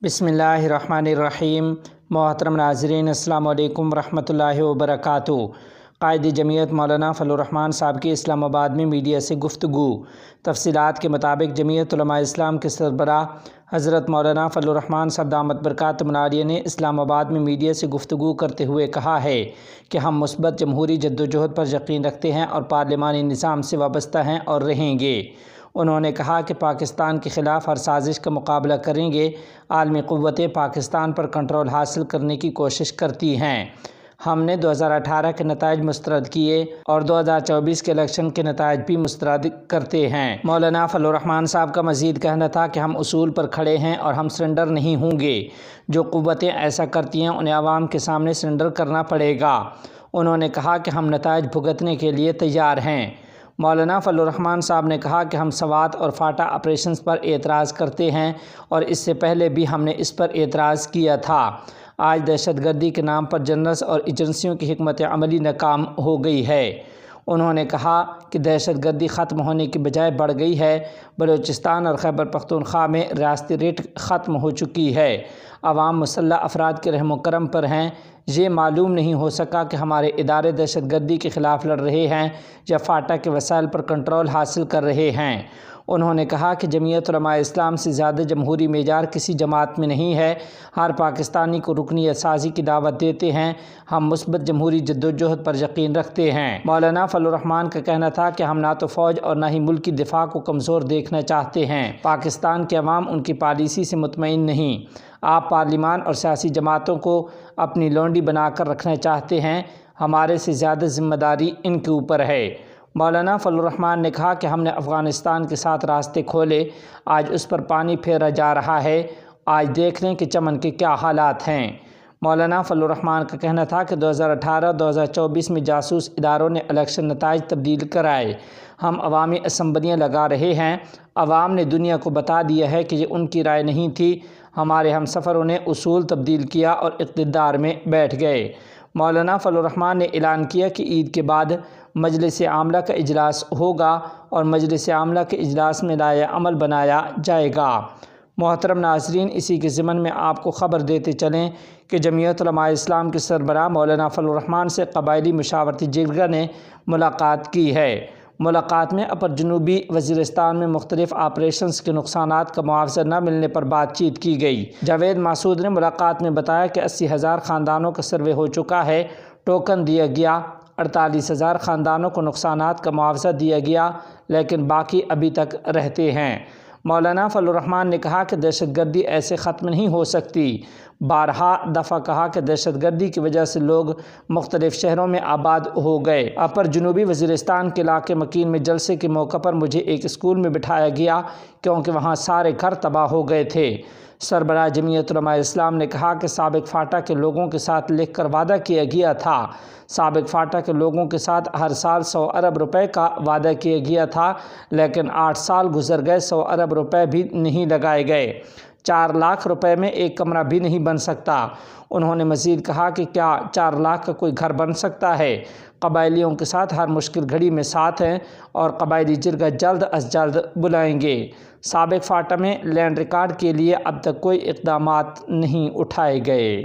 بسم اللہ الرحمن الرحیم۔ محترم ناظرین، السلام علیکم ورحمۃ اللہ وبرکاتہ۔ قائد جمعیت مولانا فضل الرحمان صاحب کی اسلام آباد میں میڈیا سے گفتگو۔ تفصیلات کے مطابق جمعیت علماء اسلام کے سربراہ حضرت مولانا فضل الرحمان صاحب دامت برکاتہم العالیہ نے اسلام آباد میں میڈیا سے گفتگو کرتے ہوئے کہا ہے کہ ہم مثبت جمہوری جدوجہد پر یقین رکھتے ہیں اور پارلیمانی نظام سے وابستہ ہیں اور رہیں گے۔ انہوں نے کہا کہ پاکستان کے خلاف ہر سازش کا مقابلہ کریں گے۔ عالمی قوتیں پاکستان پر کنٹرول حاصل کرنے کی کوشش کرتی ہیں۔ ہم نے 2018 کے نتائج مسترد کیے اور 2024 کے الیکشن کے نتائج بھی مسترد کرتے ہیں۔ مولانا فضل الرحمان صاحب کا مزید کہنا تھا کہ ہم اصول پر کھڑے ہیں اور ہم سرنڈر نہیں ہوں گے۔ جو قوتیں ایسا کرتی ہیں انہیں عوام کے سامنے سرنڈر کرنا پڑے گا۔ انہوں نے کہا کہ ہم نتائج بھگتنے کے لیے تیار ہیں۔ مولانا فضل الرحمان صاحب نے کہا کہ ہم سوات اور فاٹا آپریشنز پر اعتراض کرتے ہیں اور اس سے پہلے بھی ہم نے اس پر اعتراض کیا تھا۔ آج دہشت گردی کے نام پر جنرلز اور ایجنسیوں کی حکمت عملی ناکام ہو گئی ہے۔ انہوں نے کہا کہ دہشت گردی ختم ہونے کی بجائے بڑھ گئی ہے۔ بلوچستان اور خیبر پختونخوا میں ریاستی ریٹ ختم ہو چکی ہے۔ عوام مسلح افراد کے رحم و کرم پر ہیں۔ یہ معلوم نہیں ہو سکا کہ ہمارے ادارے دہشت گردی کے خلاف لڑ رہے ہیں یا فاٹا کے وسائل پر کنٹرول حاصل کر رہے ہیں۔ انہوں نے کہا کہ جمعیت علماء اسلام سے زیادہ جمہوری معیار کسی جماعت میں نہیں ہے۔ ہر پاکستانی کو رکنیت سازی کی دعوت دیتے ہیں۔ ہم مثبت جمہوری جدوجہد پر یقین رکھتے ہیں۔ مولانا فضل الرحمان کا کہنا تھا کہ ہم نہ تو فوج اور نہ ہی ملک کی دفاع کو کمزور دیکھنا چاہتے ہیں۔ پاکستان کے عوام ان کی پالیسی سے مطمئن نہیں۔ آپ پارلیمان اور سیاسی جماعتوں کو اپنی لونڈی بنا کر رکھنا چاہتے ہیں۔ ہمارے سے زیادہ ذمہ داری ان کے اوپر ہے۔ مولانا فضل الرحمان نے کہا کہ ہم نے افغانستان کے ساتھ راستے کھولے، آج اس پر پانی پھیرا جا رہا ہے۔ آج دیکھ لیں کہ چمن کے کیا حالات ہیں۔ مولانا فضل الرحمان کا کہنا تھا کہ 2018-2024 میں جاسوس اداروں نے الیکشن نتائج تبدیل کرائے۔ ہم عوامی اسمبلیاں لگا رہے ہیں۔ عوام نے دنیا کو بتا دیا ہے کہ یہ ان کی رائے نہیں تھی۔ ہمارے ہم سفروں نے اصول تبدیل کیا اور اقتدار میں بیٹھ گئے۔ مولانا فضل الرحمان نے اعلان کیا کہ عید کے بعد مجلس عاملہ کا اجلاس ہوگا اور مجلس عاملہ کے اجلاس میں لائحہ عمل بنایا جائے گا۔ محترم ناظرین، اسی کے ضمن میں آپ کو خبر دیتے چلیں کہ جمعیت علماء اسلام کے سربراہ مولانا فضل الرحمان سے قبائلی مشاورتی جرگہ نے ملاقات کی ہے۔ ملاقات میں اپر جنوبی وزیرستان میں مختلف آپریشنز کے نقصانات کا معاوضہ نہ ملنے پر بات چیت کی گئی۔ جاوید مسعود نے ملاقات میں بتایا کہ 80,000 خاندانوں کا سروے ہو چکا ہے، ٹوکن دیا گیا، 48,000 خاندانوں کو نقصانات کا معاوضہ دیا گیا، لیکن باقی ابھی تک رہتے ہیں۔ مولانا فضل الرحمان نے کہا کہ دہشت گردی ایسے ختم نہیں ہو سکتی۔ بارہا دفعہ کہا کہ دہشت گردی کی وجہ سے لوگ مختلف شہروں میں آباد ہو گئے۔ اپر جنوبی وزیرستان کے علاقے مکین میں جلسے کے موقع پر مجھے ایک اسکول میں بٹھایا گیا کیونکہ وہاں سارے گھر تباہ ہو گئے تھے۔ سربراہ جمعیت علماء اسلام نے کہا کہ سابق فاٹا کے لوگوں کے ساتھ لکھ کر وعدہ کیا گیا تھا۔ سابق فاٹا کے لوگوں کے ساتھ ہر سال 100 ارب روپے کا وعدہ کیا گیا تھا، لیکن 8 سال گزر گئے، 100 ارب روپے بھی نہیں لگائے گئے۔ 4 لاکھ روپے میں ایک کمرہ بھی نہیں بن سکتا۔ انہوں نے مزید کہا کہ کیا 4 لاکھ کا کوئی گھر بن سکتا ہے؟ قبائلیوں کے ساتھ ہر مشکل گھڑی میں ساتھ ہیں اور قبائلی جرگہ جلد از جلد بلائیں گے۔ سابق فاٹا میں لینڈ ریکارڈ کے لیے اب تک کوئی اقدامات نہیں اٹھائے گئے۔